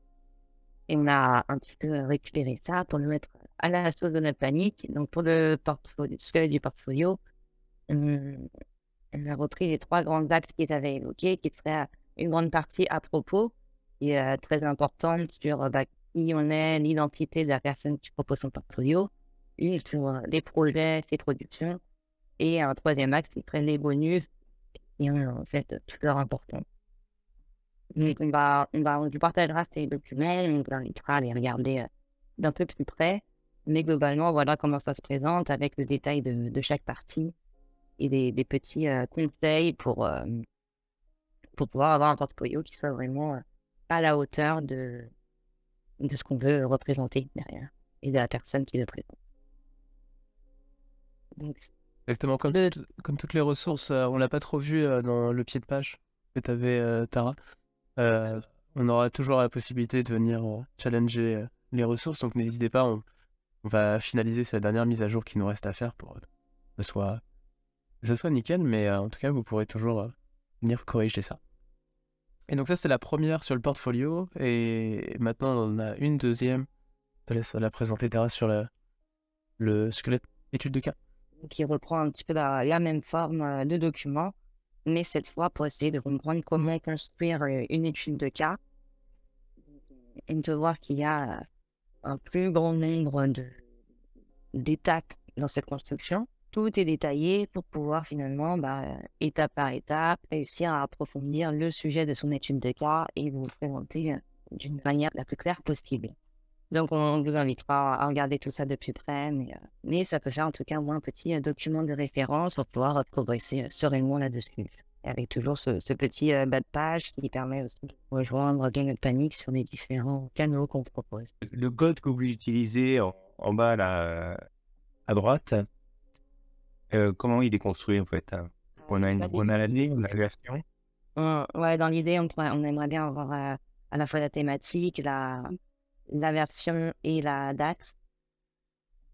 Et on a un petit peu récupéré ça pour le mettre à la sauce de notre panique. Donc, pour le squelette du portfolio, on a repris les 3 grands axes qu'ils avaient évoqués, qui seraient une grande partie à propos, qui est très importante sur qui on est, l'identité de la personne qui propose son portfolio, une sur les projets, ses productions, et un troisième axe qui serait les bonus qui ont en fait toute leur importance. Donc on lui partagera ces documents, on vous invitera à les regarder d'un peu plus près, mais globalement voilà comment ça se présente avec le détail de chaque partie et des petits conseils pour pouvoir avoir un portfolio qui soit vraiment à la hauteur de ce qu'on veut représenter derrière et de la personne qui le présente. Donc, Exactement, comme, Le- comme toutes les ressources, on l'a pas trop vu dans le pied de page que tu avais, Tara. On aura toujours la possibilité de venir challenger les ressources, donc n'hésitez pas, on va finaliser cette dernière mise à jour qui nous reste à faire pour que ça soit nickel, mais en tout cas, vous pourrez toujours venir corriger ça. Et donc ça, c'est la première sur le portfolio, et maintenant, on en a une deuxième. Je te laisse la présenter, Tara, sur le squelette étude de cas. qui reprend un petit peu la même forme de document, mais cette fois pour essayer de comprendre comment construire une étude de cas. On peut voir qu'il y a un plus grand nombre d'étapes dans cette construction. Tout est détaillé pour pouvoir finalement, étape par étape, réussir à approfondir le sujet de son étude de cas et vous le présenter d'une manière la plus claire possible. Donc, on vous invitera à regarder tout ça de plus près, mais ça peut faire en tout cas un petit document de référence pour pouvoir progresser sereinement là-dessus. Avec toujours ce petit bas de page qui permet aussi de rejoindre Game Panic sur les différents canaux qu'on propose. Le code que vous utilisez en bas là, à droite, comment il est construit en fait, hein? On a la ligne, on a la version. Ouais, dans l'idée, on aimerait bien avoir à la fois la thématique, la version et la date.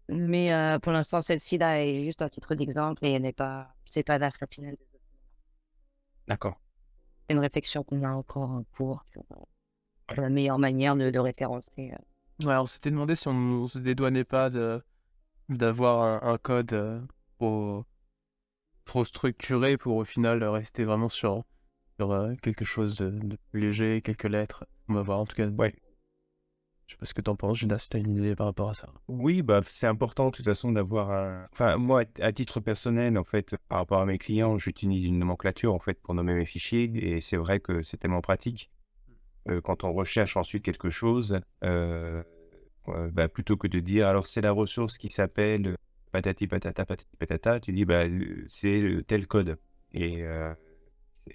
Mais pour l'instant, celle-ci là est juste à titre d'exemple et c'est pas la version finale. D'accord. C'est une réflexion qu'on a encore en cours sur la meilleure manière de référencer. Ouais, on s'était demandé si on se dédouanait pas d'avoir un code trop structuré pour au final rester vraiment sur quelque chose de plus léger, quelques lettres. On va voir en tout cas. Ouais. Je sais pas ce que t'en penses, Gilda, si t'as une idée par rapport à ça. Oui, c'est important de toute façon d'avoir un... Enfin, moi, à titre personnel, en fait, par rapport à mes clients, j'utilise une nomenclature, en fait, pour nommer mes fichiers, et c'est vrai que c'est tellement pratique. Quand on recherche ensuite quelque chose, plutôt que de dire, alors c'est la ressource qui s'appelle patati patata, tu dis, c'est tel code. Et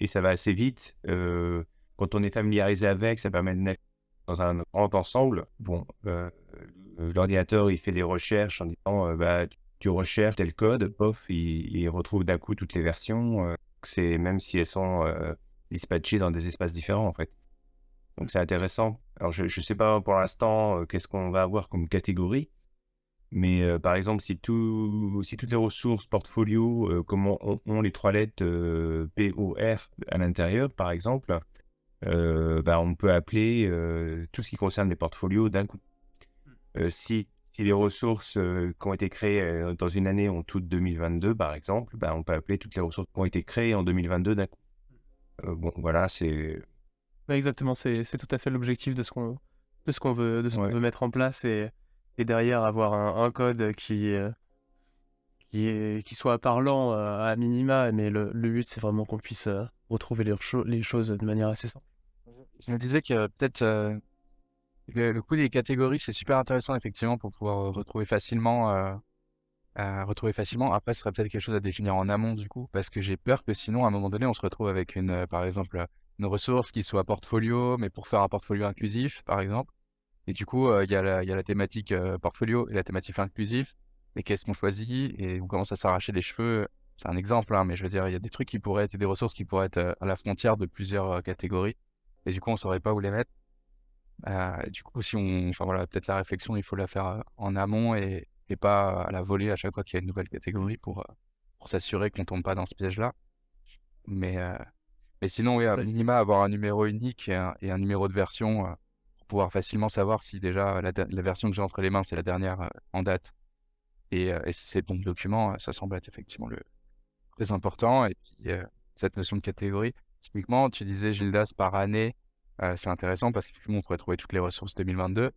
ça va assez vite. Quand on est familiarisé avec, ça permet de mettre dans un grand ensemble. Bon, l'ordinateur, il fait des recherches en disant, tu recherches tel code, pof, il retrouve d'un coup toutes les versions, même si elles sont dispatchées dans des espaces différents, en fait. Donc, c'est intéressant. Alors, je ne sais pas pour l'instant qu'est-ce qu'on va avoir comme catégorie, mais par exemple, si toutes les ressources portfolio, comme ont les trois lettres POR à l'intérieur, par exemple, on peut appeler tout ce qui concerne les portfolios d'un coup. Si les ressources qui ont été créées dans une année ont toutes 2022, par exemple, on peut appeler toutes les ressources qui ont été créées en 2022 d'un coup. Bon, voilà, c'est... Ouais, exactement, c'est tout à fait l'objectif de ce qu'on veut, Ouais. veut mettre en place et derrière avoir un code qui soit parlant à minima, mais le but c'est vraiment qu'on puisse retrouver les choses de manière assez simple. Je me disais que peut-être le coup des catégories, c'est super intéressant effectivement pour pouvoir retrouver facilement. Après, ce serait peut-être quelque chose à définir en amont du coup, parce que j'ai peur que sinon, à un moment donné, on se retrouve avec par exemple, une ressource qui soit portfolio, mais pour faire un portfolio inclusif, par exemple. Et du coup, il y a la thématique portfolio et la thématique inclusif. Et qu'est-ce qu'on choisit? Et on commence à s'arracher les cheveux. C'est un exemple, hein, mais je veux dire, il y a des trucs qui pourraient être des ressources qui pourraient être à la frontière de plusieurs catégories. Et du coup, on saurait pas où les mettre. Du coup, enfin voilà, peut-être la réflexion, il faut la faire en amont et pas à la volée à chaque fois qu'il y a une nouvelle catégorie pour s'assurer qu'on tombe pas dans ce piège-là. Mais sinon, oui, à Ouais. minima, avoir un numéro unique et un numéro de version pour pouvoir facilement savoir si déjà la version que j'ai entre les mains, c'est la dernière en date. Et si c'est le bon document, ça semble être effectivement le très important. Et puis, cette notion de catégorie, typiquement, tu disais Gildas par année, c'est intéressant parce qu'effectivement, on pourrait trouver toutes les ressources 2022.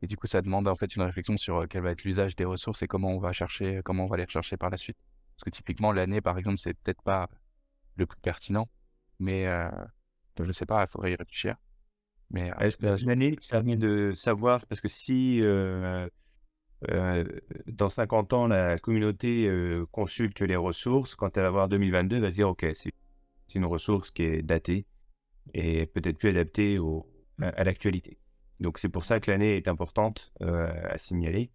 Et du coup, ça demande en fait une réflexion sur quel va être l'usage des ressources et comment on va les rechercher par la suite. Parce que typiquement, l'année, par exemple, c'est peut-être pas le plus pertinent, mais je sais pas, il faudrait y réfléchir. Mais L'année, ça permet de savoir, parce que si dans 50 ans, la communauté consulte les ressources, quand elle va voir 2022, elle va se dire, OK, c'est une ressource qui est datée et peut-être plus adaptée à l'actualité. Donc c'est pour ça que l'année est importante à signaler.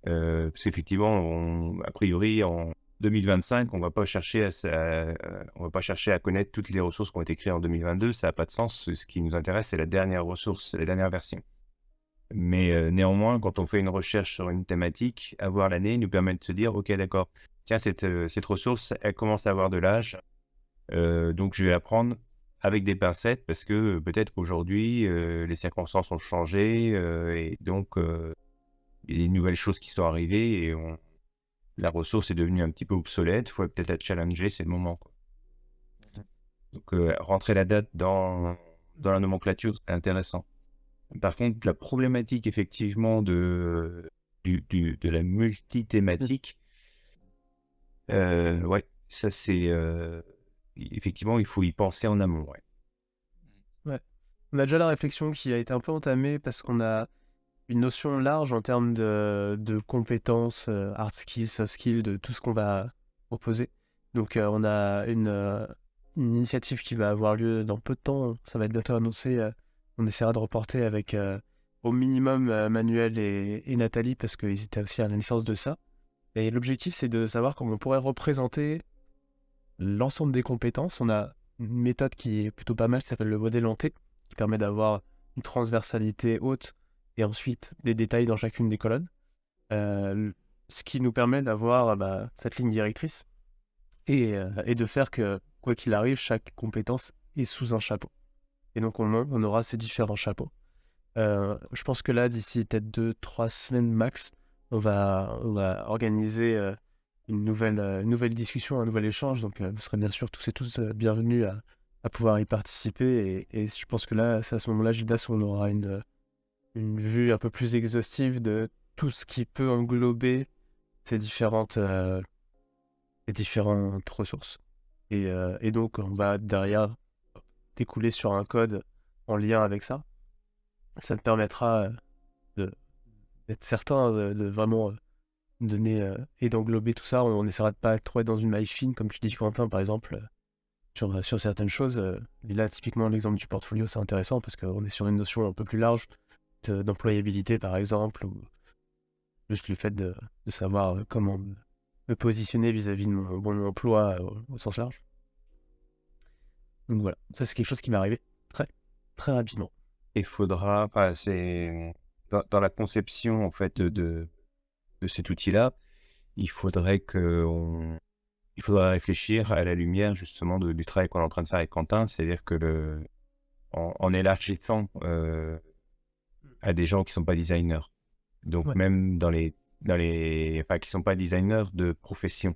Parce qu'effectivement, a priori, en 2025, on va pas chercher à connaître toutes les ressources qui ont été créées en 2022. Ça n'a pas de sens. Ce qui nous intéresse, c'est la dernière ressource, c'est la dernière version. Mais néanmoins, quand on fait une recherche sur une thématique, avoir l'année nous permet de se dire, OK, d'accord, tiens, cette ressource, elle commence à avoir de l'âge. Donc je vais la prendre avec des pincettes parce que peut-être qu'aujourd'hui, les circonstances ont changé et donc il y a des nouvelles choses qui sont arrivées et la ressource est devenue un petit peu obsolète. Il faut peut-être la challenger, c'est le moment, quoi. Donc rentrer la date dans la nomenclature, c'est intéressant. Par contre, la problématique effectivement de la multithématique, ouais, ça c'est effectivement, il faut y penser en amont, ouais. Ouais. On a déjà la réflexion qui a été un peu entamée parce qu'on a une notion large en termes de compétences, hard skills, soft skills, de tout ce qu'on va proposer. Donc on a une initiative qui va avoir lieu dans peu de temps, ça va être bientôt annoncé. On essaiera de reporter avec au minimum Manuel et Nathalie parce qu'ils étaient aussi à la naissance de ça. Et l'objectif, c'est de savoir comment on pourrait représenter l'ensemble des compétences. On a une méthode qui est plutôt pas mal qui s'appelle le modèle en T, qui permet d'avoir une transversalité haute et ensuite des détails dans chacune des colonnes. Ce qui nous permet d'avoir cette ligne directrice et de faire que, quoi qu'il arrive, chaque compétence est sous un chapeau. Et donc on aura ces différents chapeaux. Je pense que là, d'ici peut-être 2-3 semaines max, on va organiser une nouvelle discussion, un nouvel échange. Donc vous serez bien sûr tous et tous bienvenus à pouvoir y participer. Et je pense que là, c'est à ce moment-là, Gildas, on aura une vue un peu plus exhaustive de tout ce qui peut englober ces différentes ressources. Et donc, on va derrière découler sur un code en lien avec ça. Ça te permettra d'être certain de vraiment donner et d'englober tout ça. On essaiera de pas trop être dans une maille fine, comme tu dis, Quentin, par exemple, sur certaines choses. Et là, typiquement, l'exemple du portfolio, c'est intéressant parce qu'on est sur une notion un peu plus large d'employabilité, par exemple, ou juste le fait de savoir comment me positionner vis-à-vis de mon bon emploi au sens large. Donc voilà, ça c'est quelque chose qui m'est arrivé très, très rapidement. Il faudra, c'est dans la conception en fait de cet outil-là, il faudrait réfléchir à la lumière justement du travail qu'on est en train de faire avec Quentin, c'est-à-dire que en élargissant à des gens qui sont pas designers, donc Ouais. même qui sont pas designers de profession,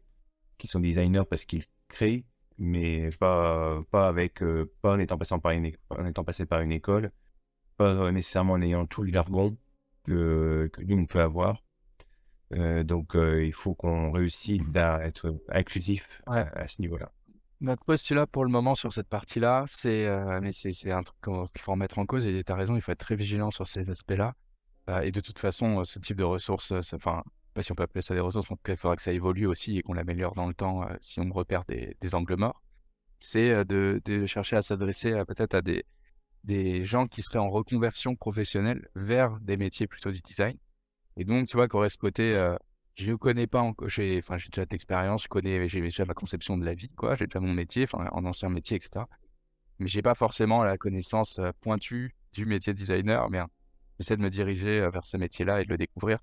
qui sont designers parce qu'ils créent, mais pas en étant passé par une école, pas nécessairement en ayant tout le jargon que nous on peut avoir. Donc il faut qu'on réussisse à être inclusif à ce niveau-là. Notre postulat pour le moment sur cette partie-là, mais c'est un truc qu'il faut remettre en cause et tu as raison, il faut être très vigilant sur ces aspects-là. Et de toute façon, ce type de ressources, enfin, pas si on peut appeler ça des ressources, mais en tout cas, il faudra que ça évolue aussi et qu'on l'améliore dans le temps si on repère des angles morts. C'est de chercher à s'adresser peut-être à des gens qui seraient en reconversion professionnelle vers des métiers plutôt du design. Et donc, tu vois, qu'aurait ce côté, je ne connais pas encore, j'ai déjà d'expérience, j'ai déjà ma conception de la vie, quoi, j'ai déjà mon métier, enfin, en ancien métier, etc. Mais j'ai pas forcément la connaissance pointue du métier de designer, mais j'essaie de me diriger vers ce métier-là et de le découvrir.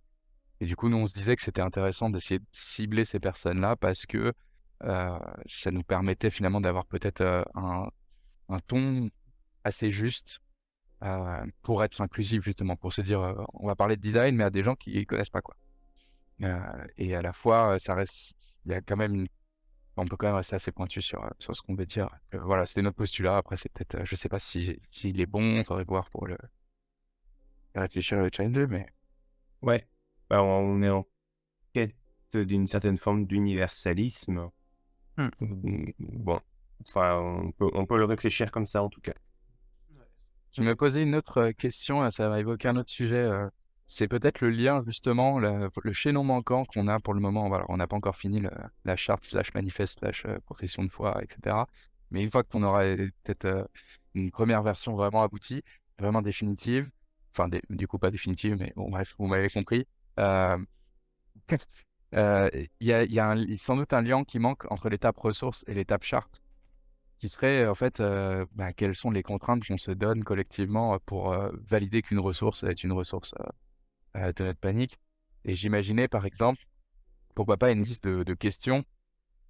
Et du coup, nous, on se disait que c'était intéressant d'essayer de cibler ces personnes-là parce que ça nous permettait finalement d'avoir peut-être un ton assez juste pour être inclusif, justement, pour se dire, on va parler de design, mais à des gens qui ne connaissent pas, quoi. Et à la fois, il y a quand même on peut quand même rester assez pointu sur ce qu'on veut dire. Voilà, c'était notre postulat. Après, c'est peut-être, je sais pas s'il est bon, il faudrait voir pour le réfléchir et le challenger, mais Ouais, bah, on est en quête d'une certaine forme d'universalisme. Mmh. Bon, enfin, on peut le réfléchir comme ça, en tout cas. Je me posais une autre question, là, ça va évoquer un autre sujet. C'est peut-être le lien, justement, le chaînon manquant qu'on a pour le moment. Voilà, on n'a pas encore fini la charte, slash manifeste, slash profession de foi, etc. Mais une fois qu'on aura peut-être une première version vraiment aboutie, vraiment définitive, enfin, du coup, pas définitive, mais bon, bref, vous m'avez compris. euh, il y a sans doute un lien qui manque entre l'étape ressources et l'étape charte, qui serait en fait, quelles sont les contraintes qu'on se donne collectivement pour valider qu'une ressource est une ressource de notre panique. Et j'imaginais par exemple, pourquoi pas une liste de questions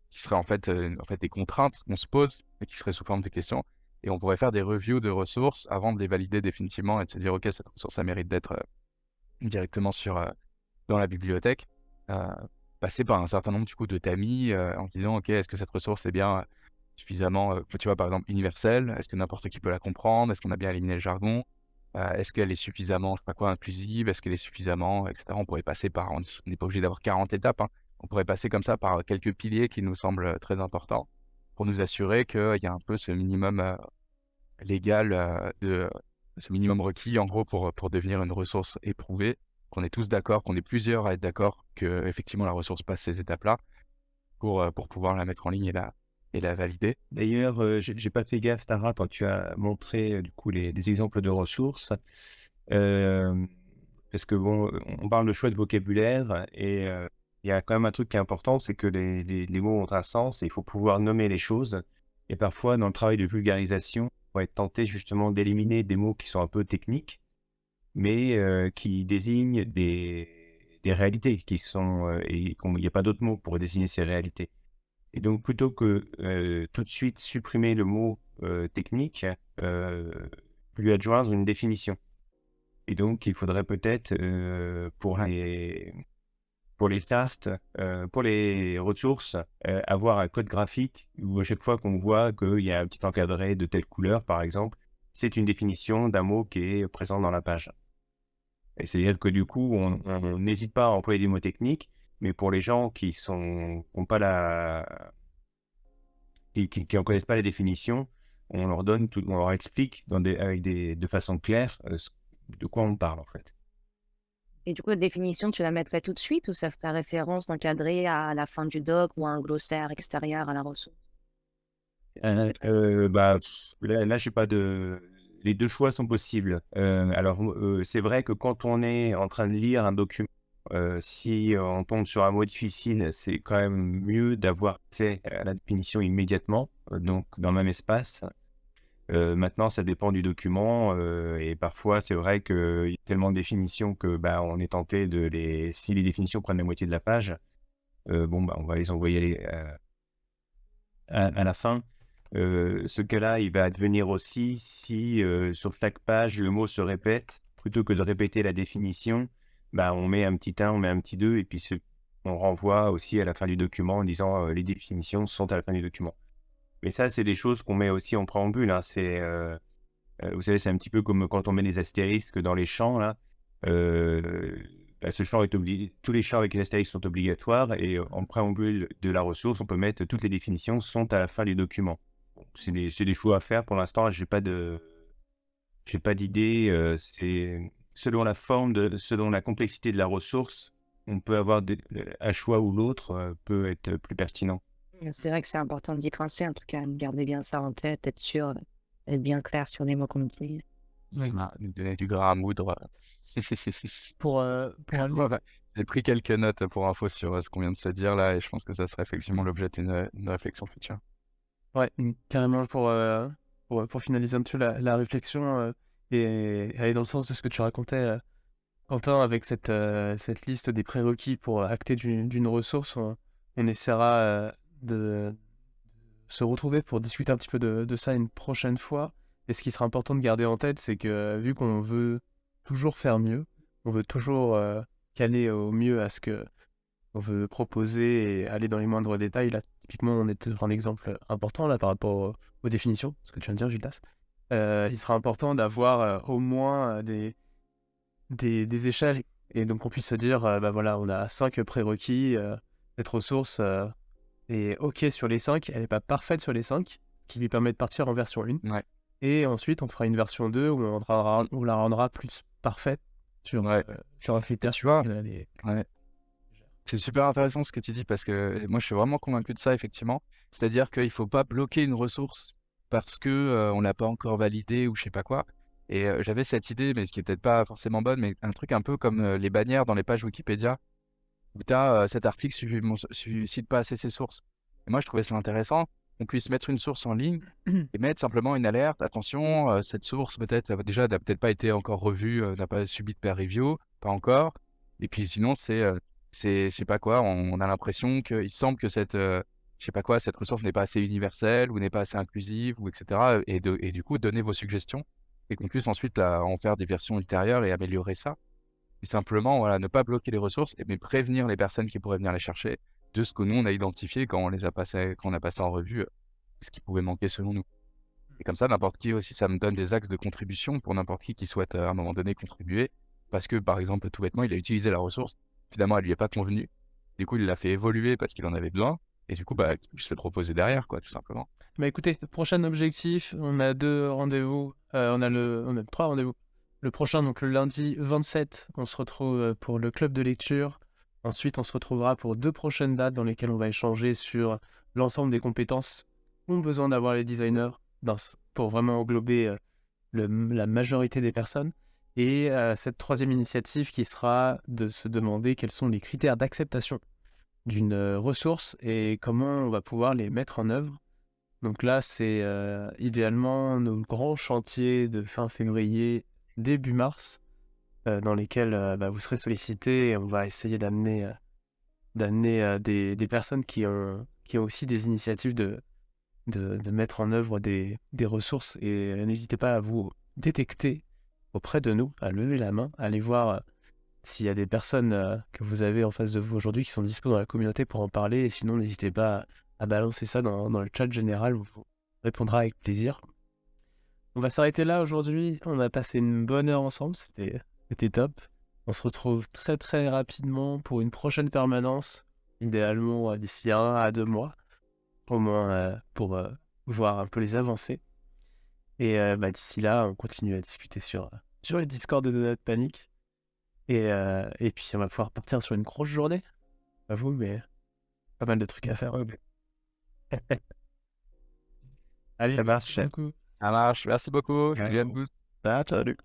qui seraient en fait des contraintes qu'on se pose, mais qui seraient sous forme de questions. Et on pourrait faire des reviews de ressources avant de les valider définitivement et de se dire, OK, cette ressource, ça mérite d'être directement dans la bibliothèque. Euh, Passer par un certain nombre du coup de tamis en disant, OK, est-ce que cette ressource est bien suffisamment, tu vois, par exemple, universelle? Est-ce que n'importe qui peut la comprendre? Est-ce qu'on a bien éliminé le jargon? Est-ce qu'elle est suffisamment, je sais pas quoi, inclusive? Est-ce qu'elle est suffisamment, etc. On pourrait passer par, on n'est pas obligé d'avoir 40 étapes, hein. On pourrait passer comme ça par quelques piliers qui nous semblent très importants pour nous assurer qu'il y a un peu ce minimum légal, ce minimum requis, en gros, pour devenir une ressource éprouvée, qu'on est tous d'accord, qu'on est plusieurs à être d'accord que effectivement la ressource passe ces étapes-là pour pouvoir la mettre en ligne et la valider. D'ailleurs, j'ai pas fait gaffe, Tara, quand tu as montré du coup les exemples de ressources. Parce que bon, on parle de choix de vocabulaire et il y a quand même un truc qui est important, c'est que les mots ont un sens et il faut pouvoir nommer les choses. Et parfois, dans le travail de vulgarisation, on va être tenté justement d'éliminer des mots qui sont un peu techniques, mais qui désignent des réalités qui sont et il n'y a pas d'autres mots pour désigner ces réalités. Et donc, plutôt que tout de suite supprimer le mot technique, lui adjoindre une définition. Et donc, il faudrait peut-être pour les chartes, pour les ressources, avoir un code graphique où à chaque fois qu'on voit qu'il y a un petit encadré de telle couleur, par exemple, c'est une définition d'un mot qui est présent dans la page. Et c'est-à-dire que du coup, on n'hésite pas à employer des mots techniques, mais pour les gens qui n'ont pas qui en connaissent pas les définitions, on leur explique de façon claire de quoi on parle en fait. Et du coup, la définition, tu la mettrais tout de suite ou ça ferait référence d'encadrer à la fin du doc ou à un glossaire extérieur à la ressource? Là, j'ai pas de. Les deux choix sont possibles. Alors, c'est vrai que quand on est en train de lire un document, si on tombe sur un mot difficile, c'est quand même mieux d'avoir accès à la définition immédiatement, donc dans le même espace. Maintenant, ça dépend du document et parfois, c'est vrai qu'il y a tellement de définitions que on est tenté si les définitions prennent la moitié de la page, on va les envoyer à la fin. Ce cas-là, il va advenir aussi si sur chaque page, le mot se répète. Plutôt que de répéter la définition, on met un petit 1, on met un petit 2, et puis on renvoie aussi à la fin du document en disant les définitions sont à la fin du document. Mais ça, c'est des choses qu'on met aussi en préambule, hein. Vous savez, c'est un petit peu comme quand on met des astérisques dans les champs, là. Ce champ est obligé. Tous les champs avec les astérisques sont obligatoires, et en préambule de la ressource, on peut mettre toutes les définitions sont à la fin du document. Bon, c'est des choix à faire. Pour l'instant, j'ai pas d'idée. C'est selon la forme, selon la complexité de la ressource, on peut avoir un choix ou l'autre peut être plus pertinent. C'est vrai que c'est important d'y penser, en tout cas, garder bien ça en tête, être sûr, être bien clair sur les mots qu'on utilise. Oui. Nous donner du gras à moudre. Pour aller- Voilà. J'ai pris quelques notes pour info sur ce qu'on vient de se dire là, et je pense que ça serait effectivement l'objet d'une réflexion future. Ouais, carrément pour finaliser un petit peu la réflexion et aller dans le sens de ce que tu racontais, Quentin, avec cette liste des prérequis pour acter d'une ressource, on essaiera de se retrouver pour discuter un petit peu de ça une prochaine fois. Et ce qui sera important de garder en tête, c'est que vu qu'on veut toujours faire mieux, on veut toujours caler au mieux à ce que on veut proposer et aller dans les moindres détails. Là, typiquement, on est sur un exemple important là par rapport aux définitions, ce que tu viens de dire, Gildas. Il sera important d'avoir au moins des échelles et donc on puisse se dire, bah voilà, on a 5 prérequis, cette ressource est OK sur les 5, elle n'est pas parfaite sur les 5, qui lui permet de partir en version 1. Ouais. Et ensuite, on fera une version 2 où on la rendra plus parfaite sur, Ouais. sur un Et critère. tu vois, Elle est- ouais, c'est super intéressant ce que tu dis parce que moi je suis vraiment convaincu de ça effectivement. C'est-à-dire qu'il faut pas bloquer une ressource parce que on l'a pas encore validée ou je sais pas quoi. Et j'avais cette idée, mais qui est peut-être pas forcément bonne, mais un truc un peu comme les bannières dans les pages Wikipédia où tu as cet article cite pas assez ses sources. Et moi je trouvais ça intéressant qu'on puisse mettre une source en ligne et mettre simplement une alerte. Attention, cette source peut-être déjà n'a peut-être pas été encore revue, n'a pas subi de peer review, pas encore. Et puis sinon c'est je sais pas quoi, on a l'impression qu'il semble que cette, je sais pas quoi, cette ressource n'est pas assez universelle ou n'est pas assez inclusive ou et cetera et du coup, donnez vos suggestions et qu'on puisse ensuite en faire des versions ultérieures et améliorer ça. Et simplement, voilà, ne pas bloquer les ressources mais prévenir les personnes qui pourraient venir les chercher de ce que nous, on a identifié quand on a passé en revue, ce qui pouvait manquer selon nous. Et comme ça, n'importe qui aussi, ça me donne des axes de contribution pour n'importe qui souhaite, à un moment donné contribuer. Parce que, par exemple, tout bêtement, il a utilisé la ressource, finalement, elle lui est pas convenue. Du coup, il l'a fait évoluer parce qu'il en avait besoin et du coup, bah, qu'il puisse le proposer derrière, quoi, tout simplement. Bah écoutez, prochain objectif, on a 2 rendez-vous, on a 3 rendez-vous. Le prochain, donc le lundi 27, on se retrouve pour le club de lecture. Ensuite, on se retrouvera pour 2 prochaines dates dans lesquelles on va échanger sur l'ensemble des compétences qu'ont besoin d'avoir les designers pour vraiment englober la majorité des personnes. Et cette 3e initiative qui sera de se demander quels sont les critères d'acceptation d'une ressource et comment on va pouvoir les mettre en œuvre. Donc là, c'est idéalement nos grands chantiers de fin février, début mars, dans lesquels bah, vous serez sollicités et on va essayer d'amener des personnes qui ont aussi des initiatives de mettre en œuvre des ressources. Et n'hésitez pas à vous détecter auprès de nous, à lever la main, à aller voir s'il y a des personnes que vous avez en face de vous aujourd'hui qui sont disponibles dans la communauté pour en parler. Et sinon, n'hésitez pas à balancer ça dans le chat général, on vous répondra avec plaisir. On va s'arrêter là aujourd'hui. On a passé une bonne heure ensemble, c'était top. On se retrouve très très rapidement pour une prochaine permanence, idéalement d'ici 1 à 2 mois, au moins pour voir un peu les avancées. Et bah, d'ici là, on continue à discuter sur les Discord de Donut Panic. Et puis on va pouvoir partir sur une grosse journée. Pas vous, mais pas mal de trucs à faire. Allez, Ça marche. merci beaucoup. Ça marche, merci beaucoup, salut à Ouais. tous. Salut.